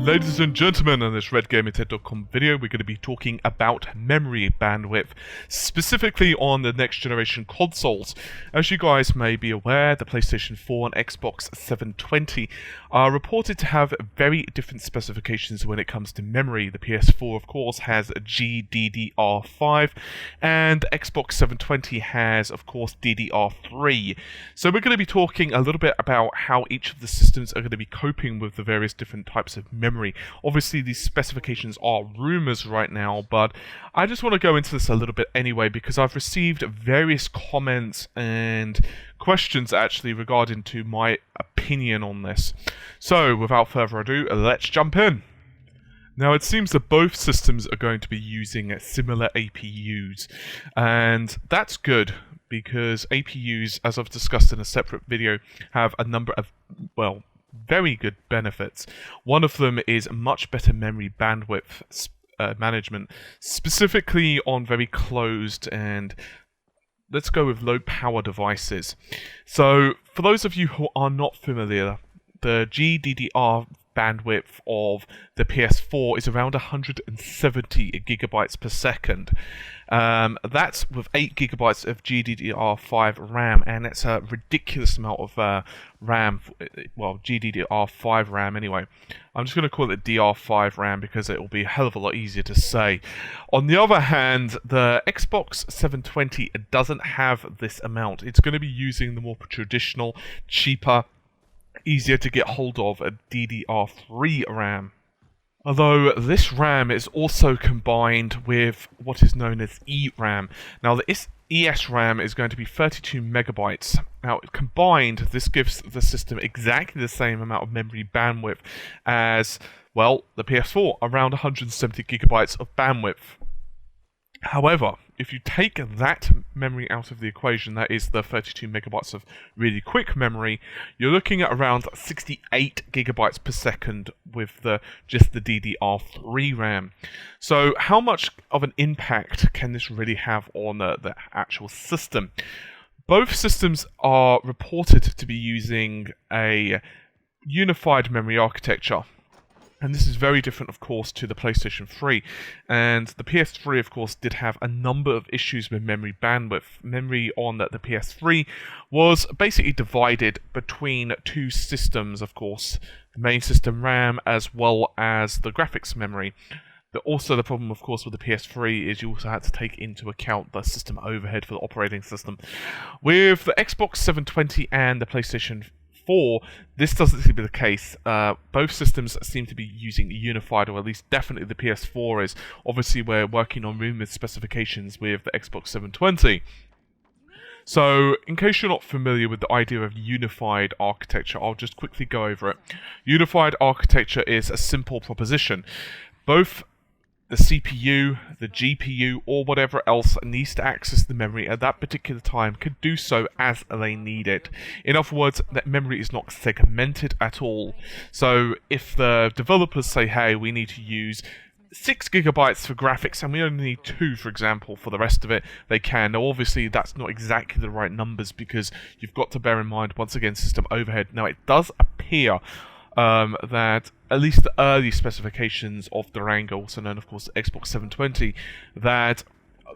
Ladies and gentlemen, in this RedGamerTech.com video, we're going to be talking about memory bandwidth, specifically on the next generation consoles. As you guys may be aware, the PlayStation 4 and Xbox 720 are reported to have very different specifications when it comes to memory. The PS4, of course, has GDDR5, and Xbox 720 has, of course, DDR3. So we're going to be talking a little bit about how each of the systems are going to be coping with the various different types of memory. Obviously, these specifications are rumors right now, but I just want to go into this a little bit anyway because I've received various comments and questions actually regarding to my opinion on this. So, without further ado, let's jump in. Now, it seems that both systems are going to be using similar APUs, and that's good because APUs, as I've discussed in a separate video, have a number of, well, very good benefits. One of them is much better memory bandwidth management, specifically on very closed and, let's go with, low power devices. So, for those of you who are not familiar, the GDDR bandwidth of the PS4 is around 170 gigabytes per second. That's with 8 gigabytes of GDDR5 RAM, and it's a ridiculous amount of RAM, well, GDDR5 RAM anyway. I'm just going to call it DR5 RAM because it will be a hell of a lot easier to say. On the other hand, the Xbox 720 doesn't have this amount. It's going to be using the more traditional, cheaper, easier to get hold of a DDR3 RAM. Although this RAM is also combined with what is known as ERAM. Now the ESRAM is going to be 32 megabytes. Now combined, this gives the system exactly the same amount of memory bandwidth as, well, the PS4, around 170 gigabytes of bandwidth. However, if you take that memory out of the equation, that is the 32 megabytes of really quick memory, you're looking at around 68 gigabytes per second with just the DDR3 RAM. So how much of an impact can this really have on the actual system? Both systems are reported to be using a unified memory architecture. And this is very different, of course, to the PlayStation 3. And the PS3, of course, did have a number of issues with memory bandwidth. Memory on the PS3 was basically divided between two systems, of course. The main system RAM as well as the graphics memory. Also, the problem, of course, with the PS3 is you also had to take into account the system overhead for the operating system. With the Xbox 720 and the PlayStation 4, this doesn't seem to be the case. Both systems seem to be using unified, or at least definitely the PS4 is. Obviously, we're working on rumored specifications with the Xbox 720. So, in case you're not familiar with the idea of unified architecture, I'll just quickly go over it. Unified architecture is a simple proposition. Both the CPU, the GPU, or whatever else needs to access the memory at that particular time could do so as they need it. In other words, that memory is not segmented at all. So if the developers say, hey, we need to use 6 gigabytes for graphics and we only need 2, for example, for the rest of it, they can. Now, obviously, that's not exactly the right numbers because you've got to bear in mind, once again, system overhead. Now, it does appear that at least the early specifications of Durango, also known, of course, Xbox 720, that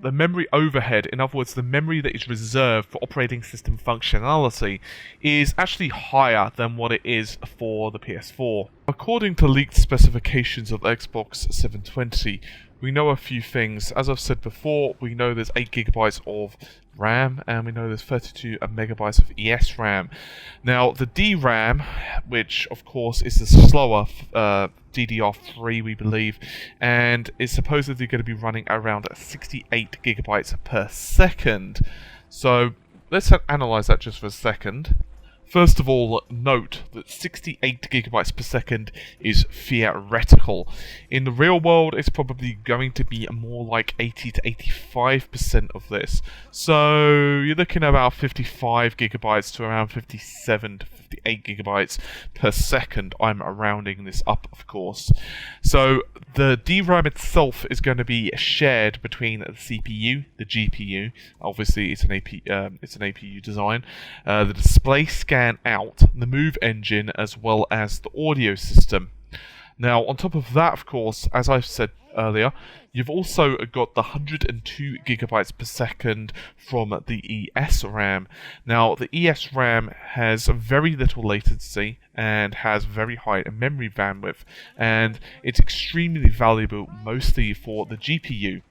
the memory overhead, in other words, the memory that is reserved for operating system functionality, is actually higher than what it is for the PS4. According to leaked specifications of the Xbox 720, we know a few things. As I've said before, we know there's 8 gigabytes of RAM, and we know there's 32 megabytes of ESRAM. Now, the DRAM, which of course is the slower DDR3, we believe, and is supposedly going to be running around 68 gigabytes per second. So, let's analyze that just for a second. First of all, note that 68 gigabytes per second is theoretical. In the real world, it's probably going to be more like 80 to 85% of this. So you're looking at about 55 gigabytes to around 57 to 58 gigabytes per second. I'm rounding this up, of course. So the DRAM itself is going to be shared between the CPU, the GPU. Obviously, it's an APU design. The display scan out, the move engine, as well as the audio system. Now, on top of that, of course, as I've said earlier, you've also got the 102 gigabytes per second from the ES RAM. Now, the ES RAM has very little latency and has very high memory bandwidth, and it's extremely valuable mostly for the GPU.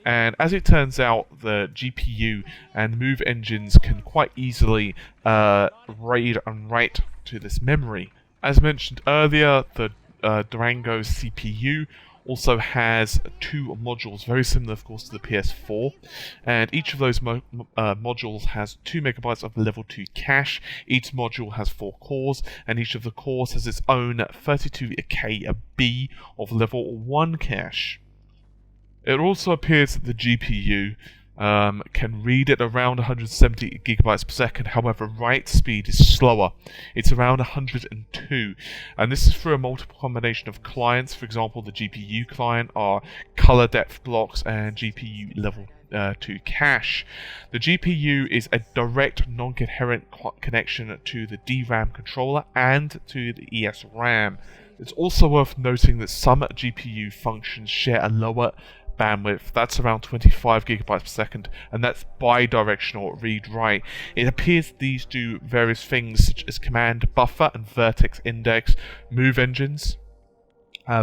And as it turns out, the GPU and move engines can quite easily read and write to this memory. As mentioned earlier, the Durango CPU also has two modules, very similar of course to the PS4, and each of those modules has 2 megabytes of level 2 cache. Each module has 4 cores, and each of the cores has its own 32 KB of level 1 cache. It also appears that the GPU can read at around 170 gigabytes per second. However, write speed is slower. It's around 102, and this is through a multiple combination of clients. For example, the GPU client are color depth blocks and GPU level 2 cache. The GPU is a direct non-coherent connection to the DRAM controller and to the ES RAM. It's also worth noting that some GPU functions share a lower bandwidth. That's around 25 gigabytes per second, and that's bi-directional read-write. It appears these do various things such as command buffer and vertex index, move engines,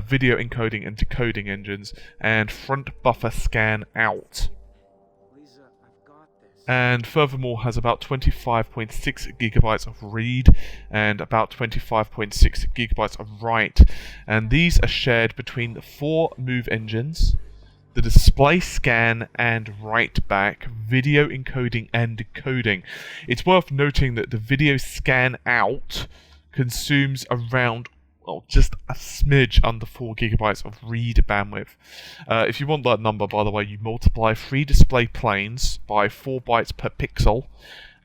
video encoding and decoding engines, and front buffer scan out. And furthermore has about 25.6 gigabytes of read and about 25.6 gigabytes of write, and these are shared between the 4 move engines, the display scan and write back, video encoding and decoding. It's worth noting that the video scan out consumes around, well, just a smidge under 4 gigabytes of read bandwidth. If you want that number, by the way, you multiply 3 display planes by 4 bytes per pixel,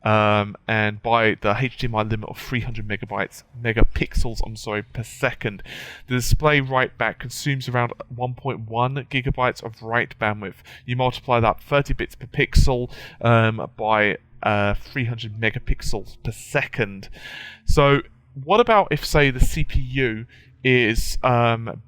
and by the HDMI limit of 300 megapixels per second. The display write back consumes around 1.1 gigabytes of write bandwidth. You multiply that 30 bits per pixel by 300 megapixels per second. So what about if, say, the CPU is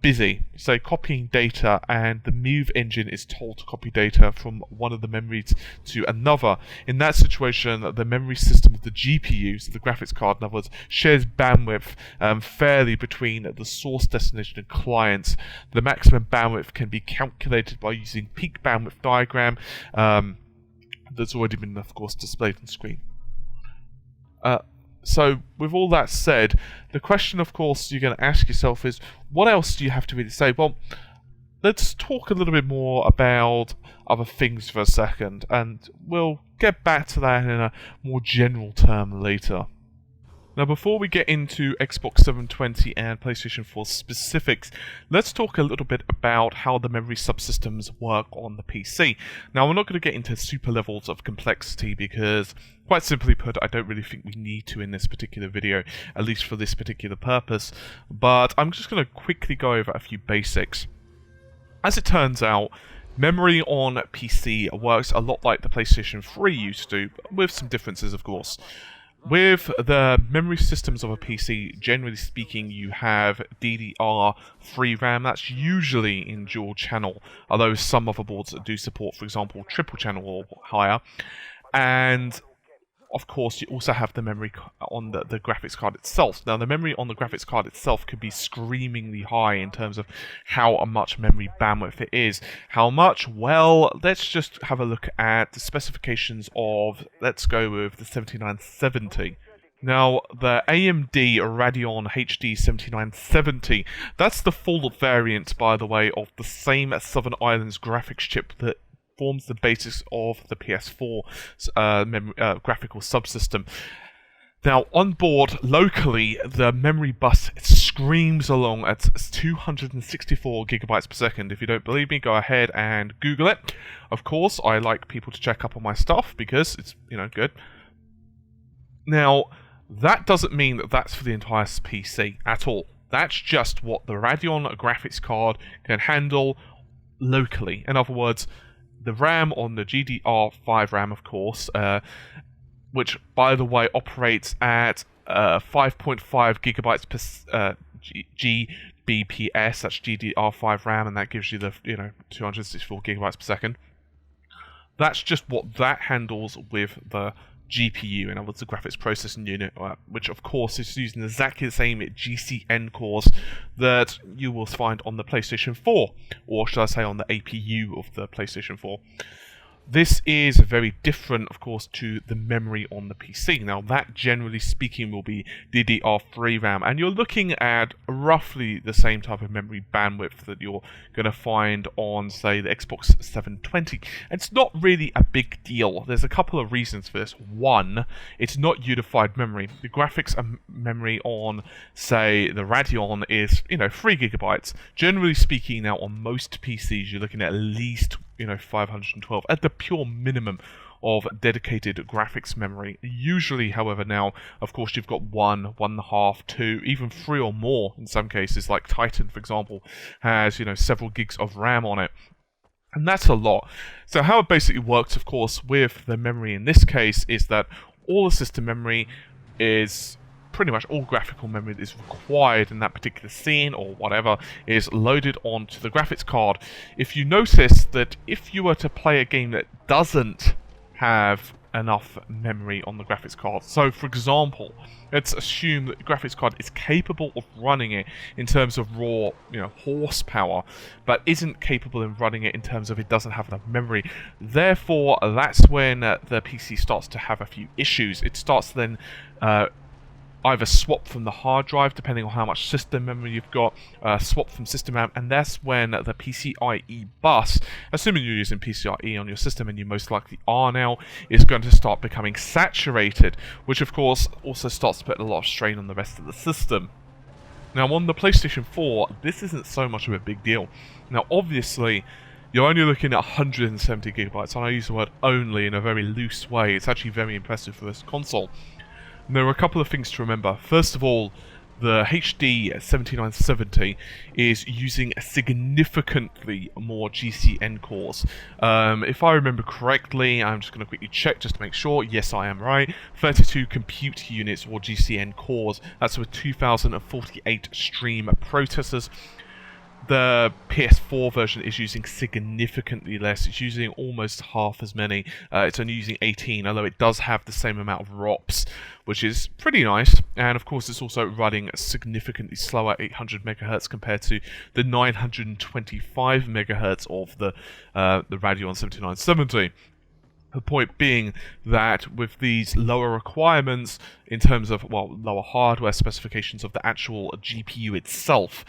busy, say copying data, and the move engine is told to copy data from one of the memories to another? In that situation, the memory system of the GPU, so the graphics card in other words, shares bandwidth fairly between the source, destination and clients. The maximum bandwidth can be calculated by using peak bandwidth diagram that's already been, of course, displayed on screen. So, with all that said, the question, of course, you're going to ask yourself is, what else do you have to really say? Well, let's talk a little bit more about other things for a second, and we'll get back to that in a more general term later. Now, before we get into Xbox 720 and PlayStation 4 specifics, let's talk a little bit about how the memory subsystems work on the PC. Now, we're not going to get into super levels of complexity because, quite simply put, I don't really think we need to in this particular video, at least for this particular purpose, but I'm just going to quickly go over a few basics. As it turns out, memory on PC works a lot like the PlayStation 3 used to, with some differences, of course. With the memory systems of a PC, generally speaking, you have DDR3 RAM. That's usually in dual channel, although some other boards do support, for example, triple channel or higher. And of course, you also have the memory on the graphics card itself. Now, the memory on the graphics card itself could be screamingly high in terms of how much memory bandwidth it is. How much? Well, let's just have a look at the specifications of, let's go with the 7970. Now, the AMD Radeon HD 7970, that's the full variant, by the way, of the same Southern Islands graphics chip that forms the basis of the PS4 graphical subsystem. Now, on board, locally, the memory bus screams along at 264 gigabytes per second. If you don't believe me, go ahead and Google it. Of course, I like people to check up on my stuff because it's, good. Now, that doesn't mean that that's for the entire PC at all. That's just what the Radeon graphics card can handle locally. In other words, the RAM on the DDR3 RAM, of course, which, by the way, operates at 5.5 gigabytes per GB DBPS, that's DDR3 RAM, and that gives you the 264 gigabytes per second. That's just what that handles with the GPU, in other words, the graphics processing unit, which of course is using exactly the same GCN cores that you will find on the PlayStation 4, or should I say on the APU of the PlayStation 4. This is very different, of course, to the memory on the PC. Now, that, generally speaking, will be DDR3 RAM, and you're looking at roughly the same type of memory bandwidth that you're going to find on, say, the Xbox 720. It's not really a big deal. There's a couple of reasons for this. One, it's not unified memory. The graphics memory on, say, the Radeon is, 3 gigabytes. Generally speaking, now, on most PCs, you're looking at least 512 at the pure minimum of dedicated graphics memory. Usually, however, now, of course, you've got 1.5, 2, even 3 or more in some cases, like Titan, for example, has, several gigs of RAM on it. And that's a lot. So how it basically works, of course, with the memory in this case is that all the system memory is pretty much all graphical memory that is required in that particular scene or whatever is loaded onto the graphics card. If you notice that if you were to play a game that doesn't have enough memory on the graphics card, so for example, let's assume that the graphics card is capable of running it in terms of raw, horsepower, but isn't capable of running it in terms of it doesn't have enough memory. Therefore, that's when the PC starts to have a few issues. It starts to then either swap from the hard drive, depending on how much system memory you've got, swap from system RAM, and that's when the PCIe bus, assuming you're using PCIe on your system, and you most likely are now, is going to start becoming saturated, which of course also starts to put a lot of strain on the rest of the system. Now on the PlayStation 4, this isn't so much of a big deal. Now obviously, you're only looking at 170 gigabytes, and I use the word only in a very loose way. It's actually very impressive for this console. And there are a couple of things to remember. First of all, the HD 7970 is using significantly more GCN cores. If I remember correctly, I'm just going to quickly check just to make sure. Yes, I am right. 32 compute units or GCN cores. That's with 2048 stream processors. The PS4 version is using significantly less. It's using almost half as many. It's only using 18, although it does have the same amount of ROPS, which is pretty nice. And of course, it's also running significantly slower, 800 megahertz compared to the 925 megahertz of the Radeon 7970. The point being that with these lower requirements in terms of, lower hardware specifications of the actual GPU itself,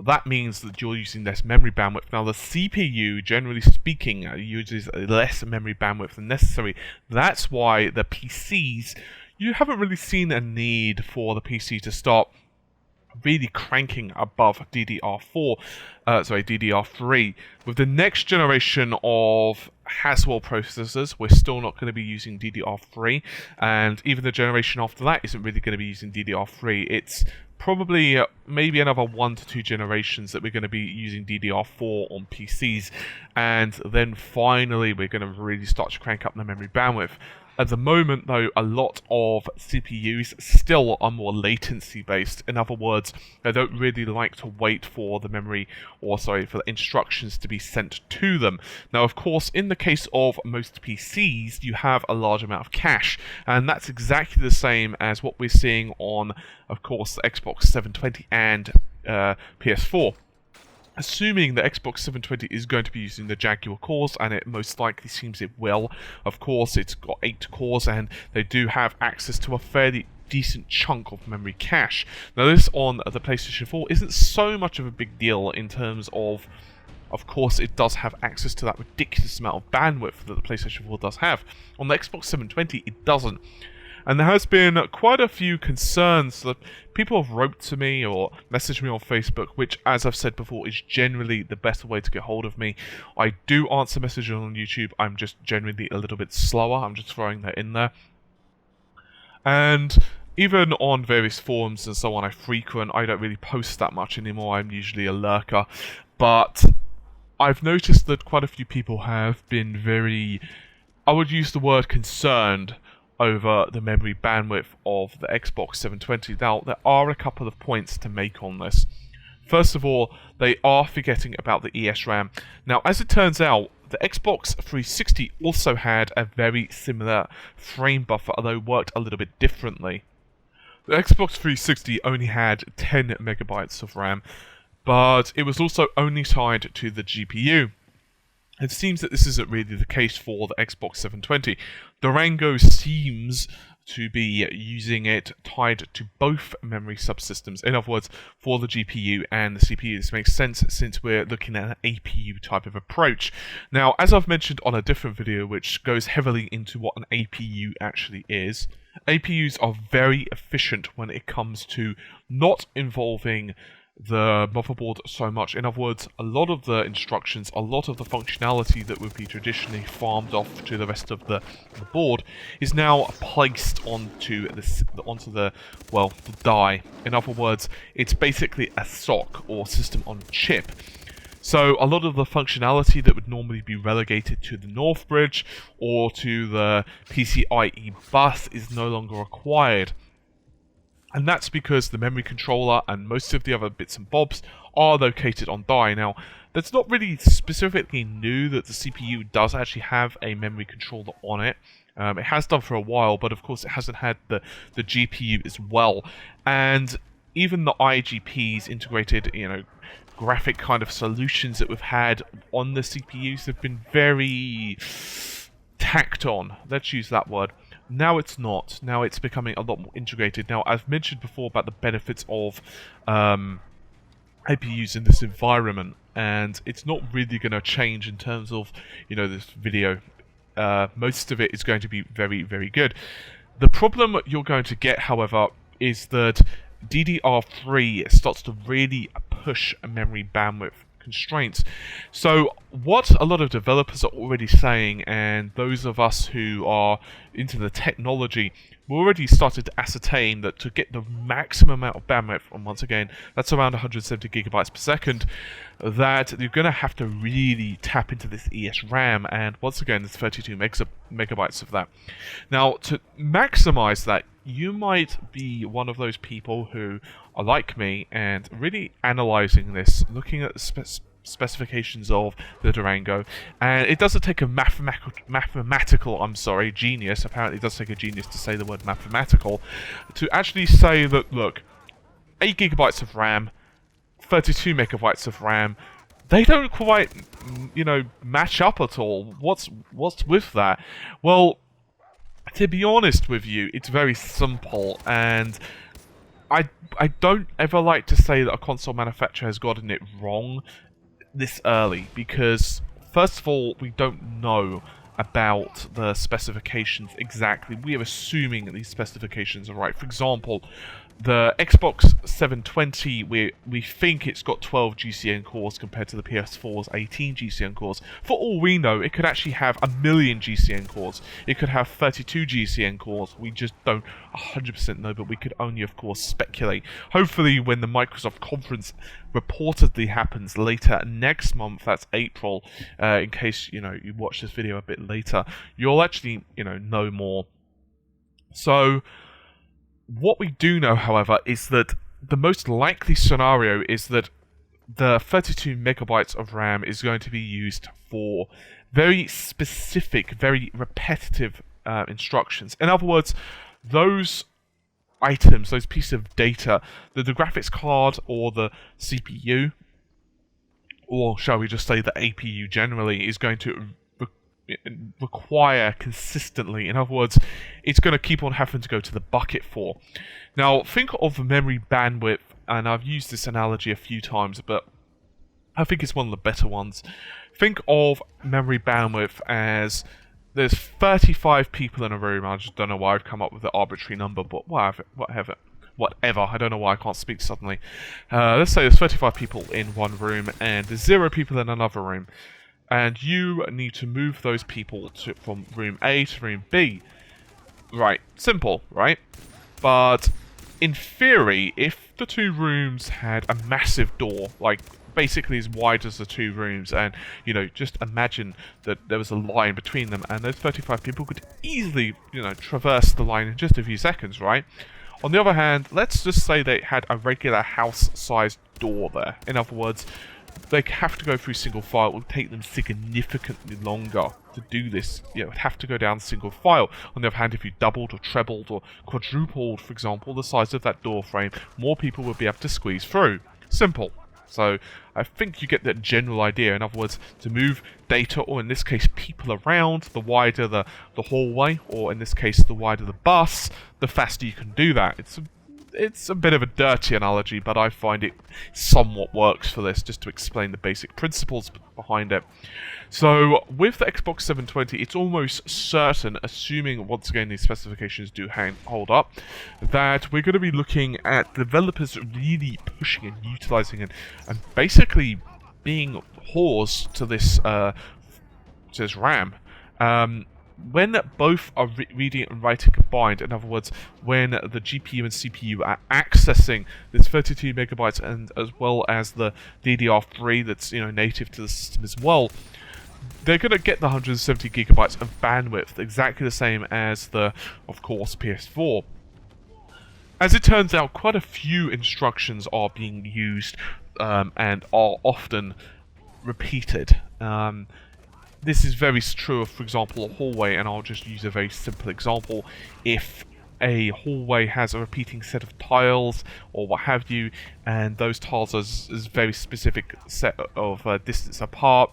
that means that you're using less memory bandwidth. Now, the CPU, generally speaking, uses less memory bandwidth than necessary. That's why the PCs, you haven't really seen a need for the PC to start really cranking above DDR3. With the next generation of Haswell processors, we're still not going to be using DDR3, and even the generation after that isn't really going to be using DDR3. It's probably maybe another 1 to 2 generations that we're going to be using DDR4 on PCs, and then finally we're going to really start to crank up the memory bandwidth. At the moment, though, a lot of CPUs still are more latency-based. In other words, they don't really like to wait for the for the instructions to be sent to them. Now, of course, in the case of most PCs, you have a large amount of cache, and that's exactly the same as what we're seeing on, of course, the Xbox 720 and PS4. Assuming the Xbox 720 is going to be using the Jaguar cores, and it most likely seems it will. Of course, it's got 8 cores, and they do have access to a fairly decent chunk of memory cache. Now, this on the PlayStation 4 isn't so much of a big deal in terms of course, it does have access to that ridiculous amount of bandwidth that the PlayStation 4 does have. On the Xbox 720, it doesn't. And there has been quite a few concerns that people have wrote to me or messaged me on Facebook, which, as I've said before, is generally the best way to get hold of me. I do answer messages on YouTube. I'm just generally a little bit slower. I'm just throwing that in there. And even on various forums and so on I frequent, I don't really post that much anymore. I'm usually a lurker. But I've noticed that quite a few people have been very, I would use the word concerned over the memory bandwidth of the Xbox 720. Now, there are a couple of points to make on this. First of all, they are forgetting about the ESRAM. Now, as it turns out, the Xbox 360 also had a very similar frame buffer, although worked a little bit differently. The Xbox 360 only had 10 megabytes of RAM, but it was also only tied to the GPU. It seems that this isn't really the case for the Xbox 720. Durango seems to be using it tied to both memory subsystems. In other words, for the GPU and the CPU. This makes sense since we're looking at an APU type of approach. Now, as I've mentioned on a different video, which goes heavily into what an APU actually is, APUs are very efficient when it comes to not involving the motherboard so much. In other words, a lot of the instructions, a lot of the functionality that would be traditionally farmed off to the rest of the board is now placed onto the die. In other words, it's basically a SoC or system on chip. So a lot of the functionality that would normally be relegated to the North Bridge or to the PCIe bus is no longer required. And that's because the memory controller and most of the other bits and bobs are located on die. Now, that's not really specifically new that the CPU does actually have a memory controller on it. It has done for a while, but of course it hasn't had the GPU as well. And even the IGPs integrated, graphic kind of solutions that we've had on the CPUs have been very tacked on. Let's use that word. Now it's not. Now it's becoming a lot more integrated. Now, I've mentioned before about the benefits of APUs in this environment, and it's not really going to change in terms of, this video. Most of it is going to be very, very good. The problem you're going to get, however, is that DDR3 starts to really push memory bandwidth constraints. So what a lot of developers are already saying, and those of us who are into the technology, we already started to ascertain that to get the maximum amount of bandwidth, and once again, that's around 170 gigabytes per second, that you're going to have to really tap into this ESRAM, and once again, there's 32 megabytes of that. Now, to maximize that, you might be one of those people who are like me and really analyzing this, looking at the specifications of the Durango, and it doesn't take a mathematical genius, apparently it does take a genius to say the word mathematical, to actually say that, look, 8 gigabytes of RAM, 32 megabytes of RAM, they don't quite, match up at all. What's with that? Well, to be honest with you, it's very simple, and I don't ever like to say that a console manufacturer has gotten it wrong this early, because first of all, we don't know about the specifications exactly. We are assuming that these specifications are right. For example, the Xbox 720, we think it's got 12 GCN cores compared to the PS4's 18 GCN cores. For all we know, it could actually have 1,000,000 GCN cores. It could have 32 GCN cores. We just don't 100% know, but we could only, of course, speculate. Hopefully, when the Microsoft conference reportedly happens later next month, that's April, in case, you watch this video a bit later, you'll actually, know more. So, what we do know, however, is that the most likely scenario is that the 32 megabytes of RAM is going to be used for very specific, very repetitive instructions. In other words, those items, those pieces of data that the graphics card or the CPU, or shall we just say the APU generally, is going to require consistently. In other words, it's going to keep on having to go to the bucket for. Now, think of memory bandwidth, and I've used this analogy a few times, but I think it's one of the better ones. Think of memory bandwidth as there's 35 people in a room. I just don't know why I've come up with an arbitrary number, but whatever. I don't know why I can't speak suddenly. Let's say there's 35 people in one room, and there's 0 people in another room. And you need to move those people from room A to room B. Right, simple, right? But in theory, if the two rooms had a massive door, like basically as wide as the two rooms, and, just imagine that there was a line between them, and those 35 people could easily, traverse the line in just a few seconds, right? On the other hand, let's just say they had a regular house-sized door there. In other words, they have to go through single file. It would take them significantly longer to do this. You know, it would have to go down single file. On the other hand, if you doubled or trebled or quadrupled, for example, the size of that door frame, more people would be able to squeeze through. Simple. So I think you get the general idea. In other words, to move data, or in this case people around, the wider the hallway, or in this case the wider the bus, the faster you can do that. It's a bit of a dirty analogy, but I find it somewhat works for this, just to explain the basic principles behind it. So, with the Xbox 720, it's almost certain, assuming, once again, these specifications do hold up, that we're going to be looking at developers really pushing and utilizing and basically being whores to this RAM. When both are reading and writing combined, in other words, when the GPU and CPU are accessing this 32 megabytes, and as well as the DDR3 that's native to the system as well, they're going to get the 170 gigabytes of bandwidth, exactly the same as the, of course, PS4. As it turns out, quite a few instructions are being used and are often repeated. This is very true of, for example, a hallway, and I'll just use a very simple example. If a hallway has a repeating set of tiles, or what have you, and those tiles are a very specific set of distance apart,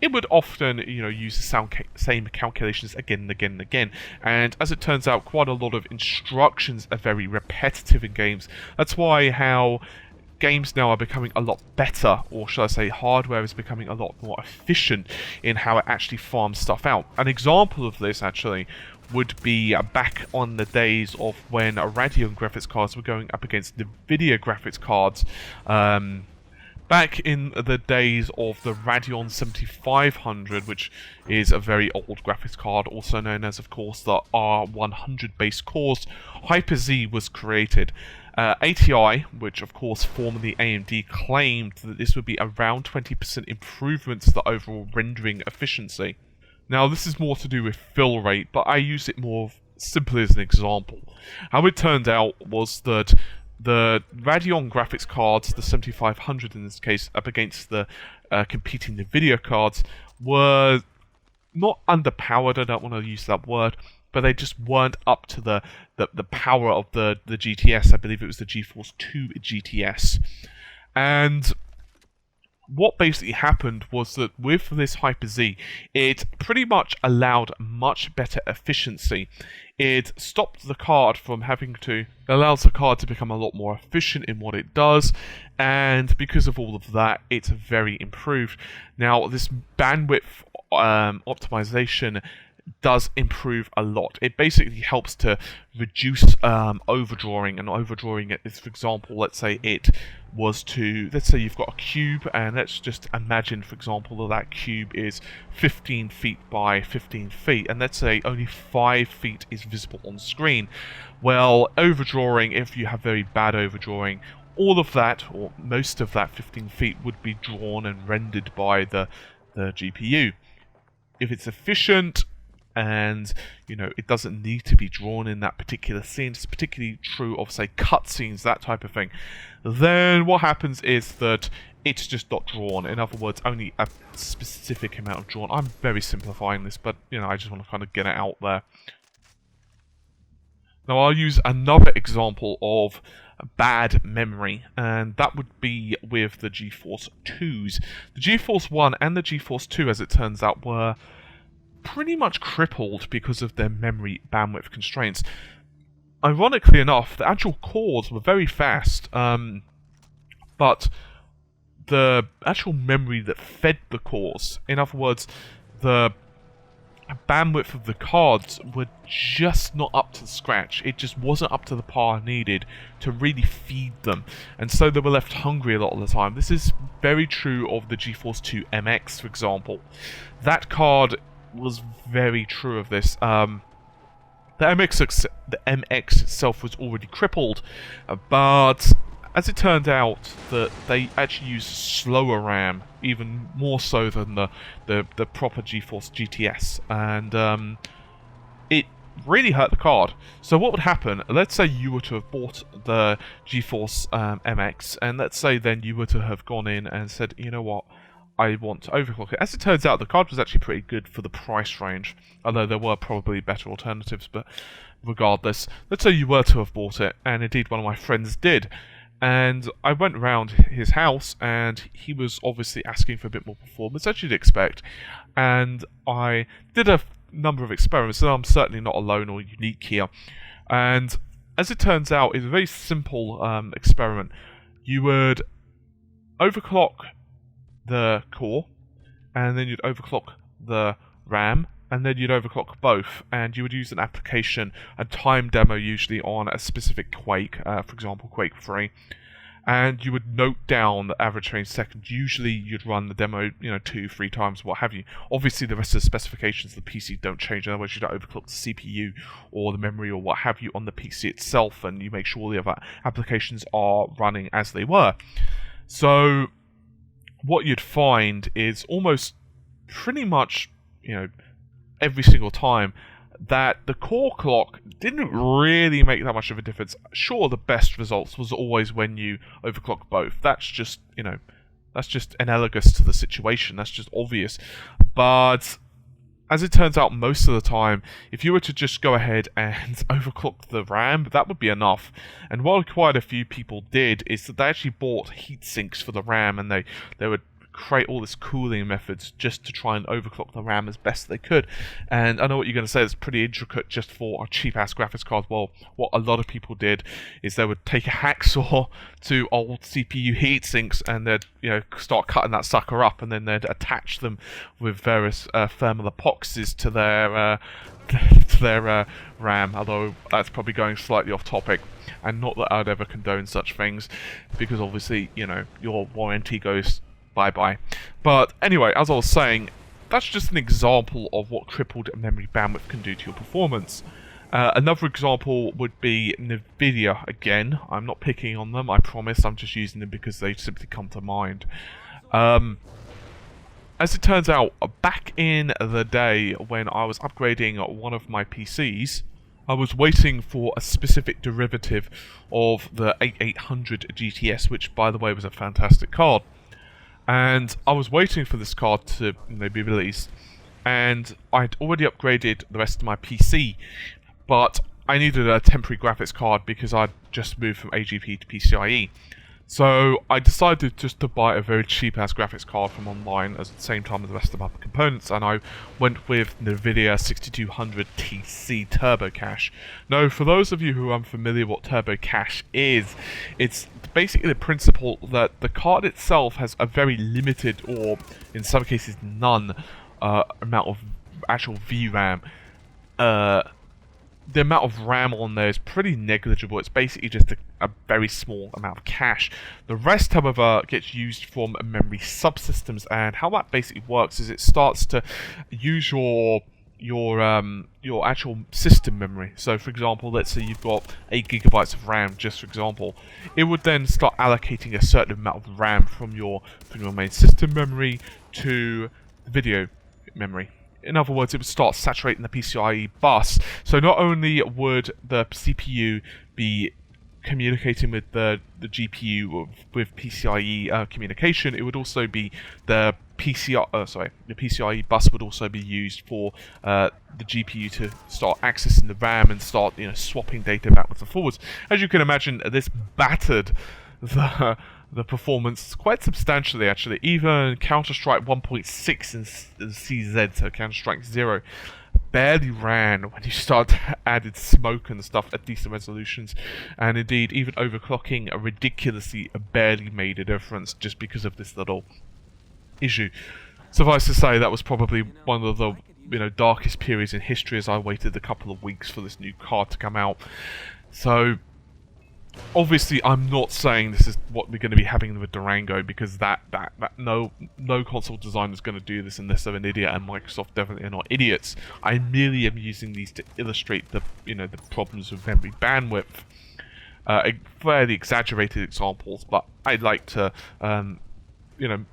it would often, use the same calculations again and again and again. And as it turns out, quite a lot of instructions are very repetitive in games. That's why how games now are becoming a lot better, or should I say hardware is becoming a lot more efficient in how it actually farms stuff out. An example of this actually would be back on the days of when Radeon graphics cards were going up against NVIDIA graphics cards. Back in the days of the Radeon 7500, which is a very old graphics card, also known as, of course, the R100 base cores, Hyper-Z was created. ATI, which of course formerly AMD, claimed that this would be around 20% improvement to the overall rendering efficiency. Now, this is more to do with fill rate, but I use it more simply as an example. How it turned out was that the Radeon graphics cards, the 7500 in this case, up against the competing NVIDIA cards, were not underpowered, I don't want to use that word, but they just weren't up to the power of the GTS. I believe it was the GeForce 2 GTS. And what basically happened was that with this Hyper-Z, it pretty much allowed much better efficiency. It stopped the card from having to, allows the card to become a lot more efficient in what it does, and because of all of that, it's very improved. Now, this bandwidth optimization does improve a lot. It basically helps to reduce overdrawing, and overdrawing is, for example, let's say it was to, let's say you've got a cube, and let's just imagine, for example, that cube is 15 feet by 15 feet, and let's say only 5 feet is visible on screen. Well, overdrawing, if you have very bad overdrawing, all of that, or most of that 15 feet would be drawn and rendered by the GPU. If it's efficient, and it doesn't need to be drawn in that particular scene, it's particularly true of, say, cutscenes, that type of thing, then what happens is that it's just not drawn. In other words, only a specific amount of drawn. I'm very simplifying this, but I just want to kind of get it out there. Now, I'll use another example of bad memory, and that would be with the GeForce 2s. The GeForce 1 and the GeForce 2, as it turns out, were pretty much crippled because of their memory bandwidth constraints. Ironically enough, the actual cores were very fast, but the actual memory that fed the cores, in other words, the bandwidth of the cards, were just not up to scratch. It just wasn't up to the power needed to really feed them, and so they were left hungry a lot of the time. This is very true of the GeForce 2 MX, for example. That card was very true of this. The MX itself was already crippled, but as it turned out, that they actually used slower RAM, even more so than the proper GeForce GTS, and it really hurt the card. So what would happen, let's say you were to have bought the GeForce MX, and let's say then you were to have gone in and said, you know what, I want to overclock it. As it turns out, the card was actually pretty good for the price range, although there were probably better alternatives, but regardless, let's say you were to have bought it, and indeed one of my friends did. And I went around his house, and he was obviously asking for a bit more performance, as you'd expect. And I did a number of experiments, and I'm certainly not alone or unique here. And as it turns out, it's a very simple experiment. You would overclock the core, and then you'd overclock the RAM, and then you'd overclock both, and you would use an application, a time demo usually on a specific Quake, for example Quake 3, and you would note down the average range seconds. Usually you'd run the demo, 2-3 times, what have you. Obviously the rest of the specifications of the PC don't change, in other words you don't overclock the CPU or the memory or what have you on the PC itself, and you make sure the other applications are running as they were. So what you'd find is almost pretty much, every single time that the core clock didn't really make that much of a difference. Sure, the best results was always when you overclock both. That's just, that's just analogous to the situation. That's just obvious. But as it turns out, most of the time, if you were to just go ahead and overclock the RAM, that would be enough. And what quite a few people did is that they actually bought heat sinks for the RAM, and they would create all this cooling methods just to try and overclock the RAM as best they could. And I know what you're going to say, it's pretty intricate just for a cheap-ass graphics card. Well, what a lot of people did is they would take a hacksaw to old CPU heat sinks, and they'd start cutting that sucker up, and then they'd attach them with various thermal epoxies to their RAM, although that's probably going slightly off topic, and not that I'd ever condone such things, because obviously, your warranty goes bye-bye. But anyway, as I was saying, that's just an example of what tripled memory bandwidth can do to your performance. Another example would be NVIDIA again. I'm not picking on them, I promise, I'm just using them because they simply come to mind. As it turns out, back in the day when I was upgrading one of my PCs, I was waiting for a specific derivative of the 8800 GTS, which by the way was a fantastic card. And I was waiting for this card to be released, and I'd already upgraded the rest of my PC, but I needed a temporary graphics card because I'd just moved from AGP to PCIe. So I decided just to buy a very cheap-ass graphics card from online at the same time as the rest of my components, and I went with NVIDIA 6200 TC Turbo Cache. Now, for those of you who are unfamiliar what Turbo Cache is, it's basically the principle that the card itself has a very limited, or in some cases none, amount of actual VRAM. The amount of RAM on there is pretty negligible. It's basically just a very small amount of cache. The rest, however, gets used from memory subsystems, and how that basically works is it starts to use your actual system memory. So for example, let's say you've got 8 GB of RAM, just for example, it would then start allocating a certain amount of RAM from your main system memory to the video memory. In other words, it would start saturating the PCIe bus. So not only would the CPU be communicating with the GPU with PCIe communication, it would also be the PCIe bus would also be used for the GPU to start accessing the RAM and start swapping data backwards and forwards. As you can imagine, this battered the performance quite substantially, actually. Even Counter-Strike 1.6 in CZ, so Counter-Strike 0, barely ran when you start added smoke and stuff at decent resolutions, and indeed even overclocking ridiculously barely made a difference just because of this little issue. Suffice to say, that was probably one of the darkest periods in history, as I waited a couple of weeks for this new card to come out. So obviously, I'm not saying this is what we're going to be having with Durango, because no console designer is going to do this unless they're an idiot, and Microsoft definitely are not idiots. I merely am using these to illustrate the the problems with memory bandwidth. Fairly exaggerated examples, but I'd like to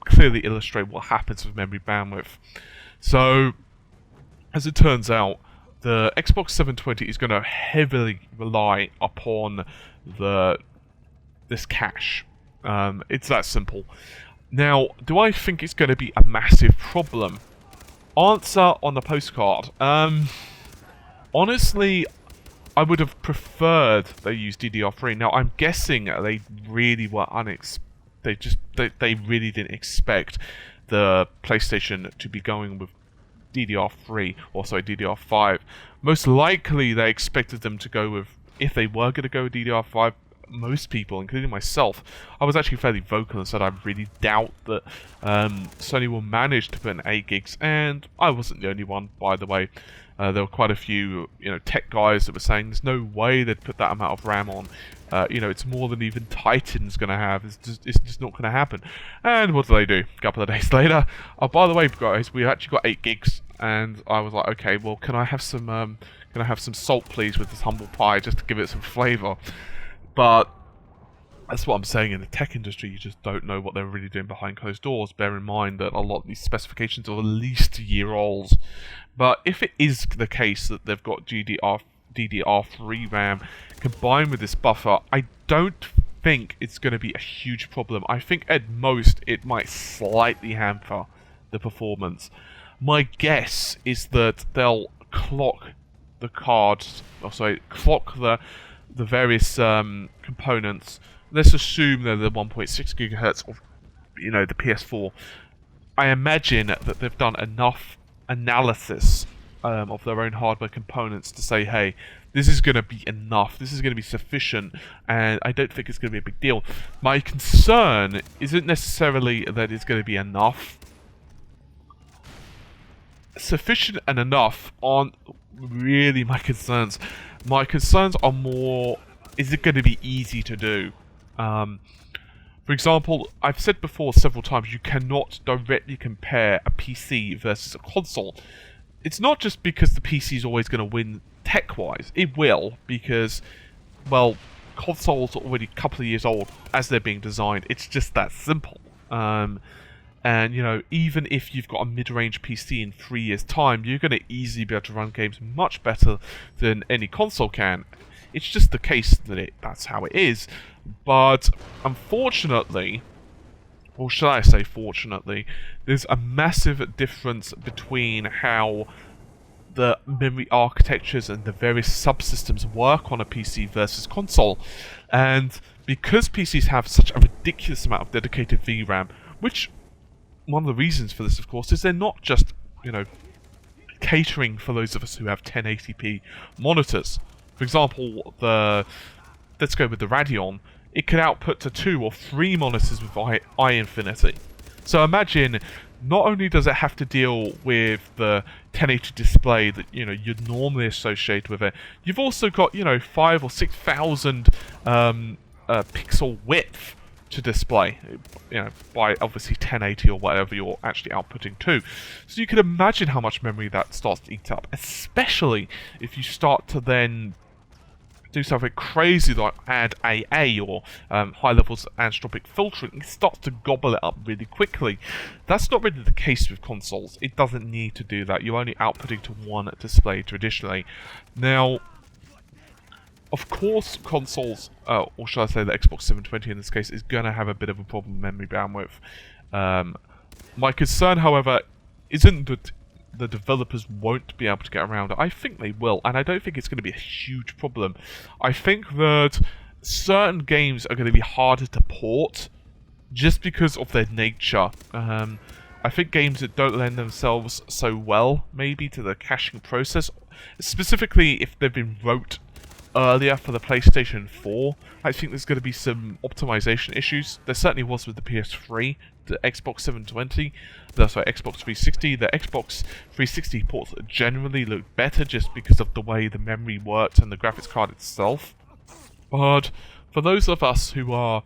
clearly illustrate what happens with memory bandwidth. So, as it turns out, the Xbox 720 is going to heavily rely upon this cache. It's that simple. Now, do I think it's going to be a massive problem? Answer on the postcard. Honestly, I would have preferred they use DDR3. Now, I'm guessing they really were they really didn't expect the PlayStation to be going with DDR3, or sorry, DDR5. Most likely, they expected them to go with, if they were going to go with DDR5, most people, including myself, I was actually fairly vocal and said I really doubt that Sony will manage to put in 8 gigs, and I wasn't the only one, by the way. There were quite a few, tech guys that were saying there's no way they'd put that amount of RAM on. It's more than even Titan's going to have. It's just not going to happen. And what do? A couple of days later, oh, by the way, guys, we actually got 8 gigs, and I was like, okay, well, can I have some salt, please, with this humble pie, just to give it some flavour? But that's what I'm saying, in the tech industry, you just don't know what they're really doing behind closed doors. Bear in mind that a lot of these specifications are at least a year old. But if it is the case that they've got DDR3 RAM combined with this buffer, I don't think it's going to be a huge problem. I think at most it might slightly hamper the performance. My guess is that they'll clock the cards, clock the various components. Let's assume they're the 1.6 gigahertz of, the PS4. I imagine that they've done enough analysis of their own hardware components to say, hey, this is going to be enough, this is going to be sufficient, and I don't think it's going to be a big deal. My concern isn't necessarily that it's going to be enough. Sufficient and enough aren't really my concerns. My concerns are more, is it going to be easy to do? For example, I've said before several times, you cannot directly compare a PC versus a console. It's not just because the PC is always going to win tech-wise. It will, because, well, consoles are already a couple of years old as they're being designed. It's just that simple. And, even if you've got a mid-range PC in 3 years' time, you're going to easily be able to run games much better than any console can. It's just the case that that's how it is. But, unfortunately, or should I say fortunately, there's a massive difference between how the memory architectures and the various subsystems work on a PC versus console. And because PCs have such a ridiculous amount of dedicated VRAM, which one of the reasons for this, of course, is they're not just, catering for those of us who have 1080p monitors. For example, let's go with the Radeon. It can output to 2 or 3 monitors with I-Infinity. So imagine, not only does it have to deal with the 1080 display that you'd normally associate with it, you've also got 5,000 or 6,000 pixel width to display, by obviously 1080 or whatever you're actually outputting to. So you can imagine how much memory that starts to eat up, especially if you start to then do something crazy like add AA or high levels of anisotropic filtering. It starts to gobble it up really quickly. That's not really the case with consoles. It doesn't need to do that. You're only outputting to one display traditionally. Now, of course, consoles, or should I say the Xbox 720 in this case, is going to have a bit of a problem with memory bandwidth. My concern, however, isn't that the developers won't be able to get around it. I think they will, and I don't think it's going to be a huge problem. I think that certain games are going to be harder to port just because of their nature. I think games that don't lend themselves so well, maybe, to the caching process, specifically if they've been wrote earlier for the PlayStation 4, I think there's going to be some optimization issues. There certainly was with the PS3, the Xbox 720, Xbox 360. The Xbox 360 ports generally look better just because of the way the memory worked and the graphics card itself. But for those of us who are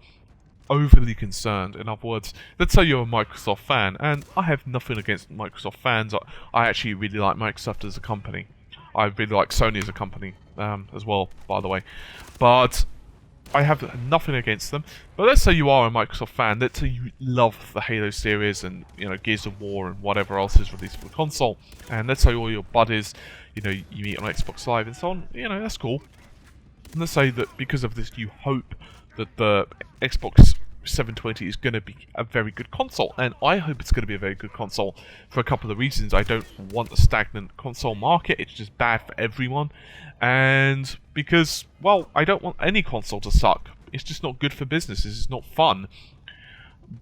overly concerned, in other words, let's say you're a Microsoft fan, and I have nothing against Microsoft fans. I actually really like Microsoft as a company. I really like Sony as a company as well, by the way. But I have nothing against them. But let's say you are a Microsoft fan. Let's say you love the Halo series and Gears of War and whatever else is released for the console. And let's say all your buddies, you know, you meet on Xbox Live and so on, you know, that's cool. And let's say that because of this, you hope that the Xbox 720 is going to be a very good console, and I hope it's going to be a very good console for a couple of reasons. I don't want a stagnant console market, it's just bad for everyone, and because, well, I don't want any console to suck. It's just not good for business, it's not fun.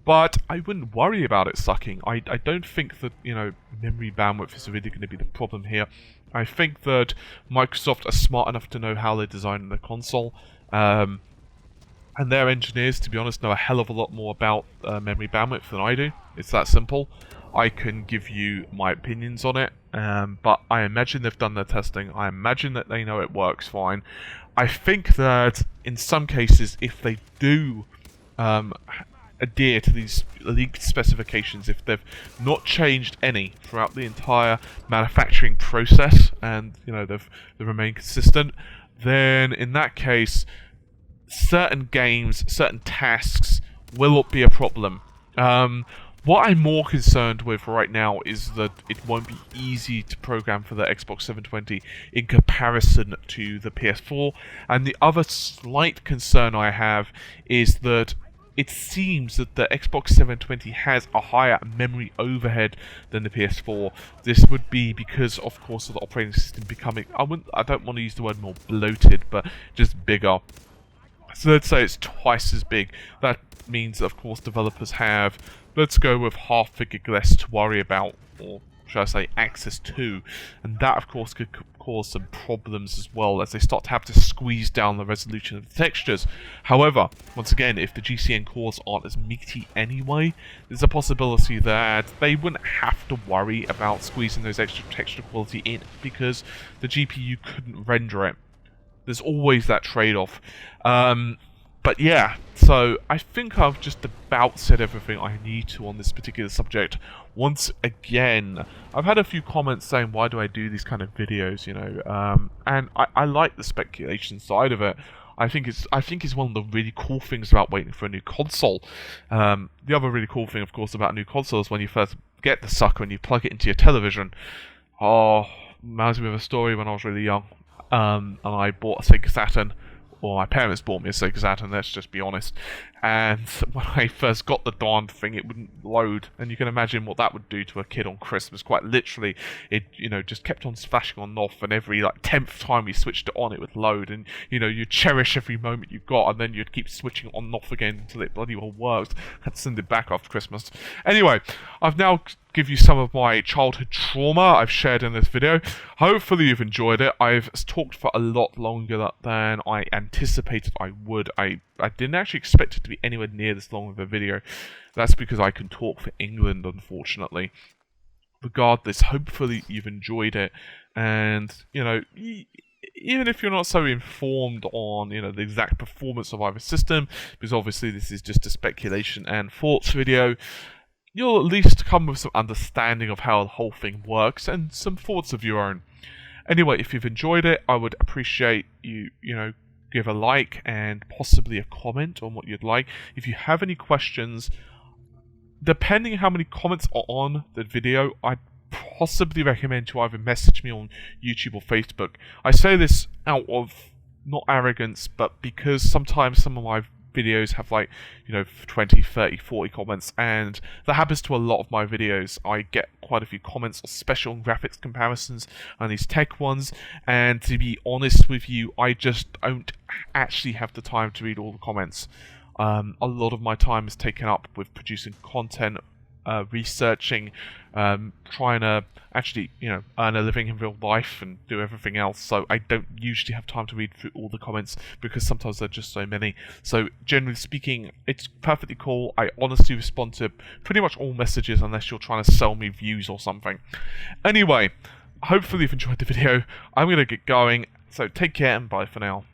But I wouldn't worry about it sucking. I don't think that, you know, memory bandwidth is really going to be the problem here. I think that Microsoft are smart enough to know how they design the console, and their engineers, to be honest, know a hell of a lot more about memory bandwidth than I do. It's that simple. I can give you my opinions on it, but I imagine they've done their testing. I imagine that they know it works fine. I think that in some cases, if they do adhere to these leaked specifications, if they've not changed any throughout the entire manufacturing process, and you know they remain consistent, then in that case, certain games, certain tasks will not be a problem. What I'm more concerned with right now is that it won't be easy to program for the Xbox 720 in comparison to the PS4. And the other slight concern I have is that it seems that the Xbox 720 has a higher memory overhead than the PS4. This would be because, of course, of the operating system becoming, I don't want to use the word more bloated, but just bigger. So let's say it's twice as big. That means, of course, developers have, let's go with half the gig less to worry about, or should I say access to, and that of course could cause some problems as well as they start to have to squeeze down the resolution of the textures. However, once again, if the GCN cores aren't as meaty anyway, there's a possibility that they wouldn't have to worry about squeezing those extra texture quality in because the GPU couldn't render it. There's always that trade-off. But yeah, so I think I've just about said everything I need to on this particular subject. Once again, I've had a few comments saying, why do I do these kind of videos, you know, and I like the speculation side of it. I think it's one of the really cool things about waiting for a new console. The other really cool thing, of course, about a new console is when you first get the sucker and you plug it into your television. Oh, reminds me of a story when I was really young. And I bought a Sega Saturn, or my parents bought me a Sega Saturn, let's just be honest. And when I first got the darn thing, it wouldn't load. And you can imagine what that would do to a kid on Christmas. Quite literally, it, you know, just kept on flashing on and off, and every like 10th time you switched it on, it would load. And, you know, you'd cherish every moment you got, and then you'd keep switching it on and off again until it bloody well worked. Had to send it back after Christmas. Anyway, I've now give you some of my childhood trauma I've shared in this video. Hopefully you've enjoyed it. I've talked for a lot longer than I anticipated I would. I didn't actually expect it to be anywhere near this long of a video. That's because I can talk for England, unfortunately. Regardless, hopefully you've enjoyed it, and you know, even if you're not so informed on, you know, the exact performance of either system, because obviously this is just a speculation and thoughts video, you'll at least come with some understanding of how the whole thing works and some thoughts of your own. Anyway, if you've enjoyed it, I would appreciate you know, give a like and possibly a comment on what you'd like. If you have any questions, depending on how many comments are on the video, I'd possibly recommend to either message me on YouTube or Facebook. I say this out of not arrogance, but because sometimes some of my videos have like, you know, 20, 30, 40 comments, and that happens to a lot of my videos. I get quite a few comments, especially on graphics comparisons and these tech ones, and to be honest with you, I just don't actually have the time to read all the comments. A lot of my time is taken up with producing content, researching, trying to actually, you know, earn a living in real life and do everything else, so I don't usually have time to read through all the comments because sometimes there are just so many. So generally speaking, it's perfectly cool. I honestly respond to pretty much all messages unless you're trying to sell me views or something. Anyway, hopefully you've enjoyed the video. I'm going to get going, so take care and bye for now.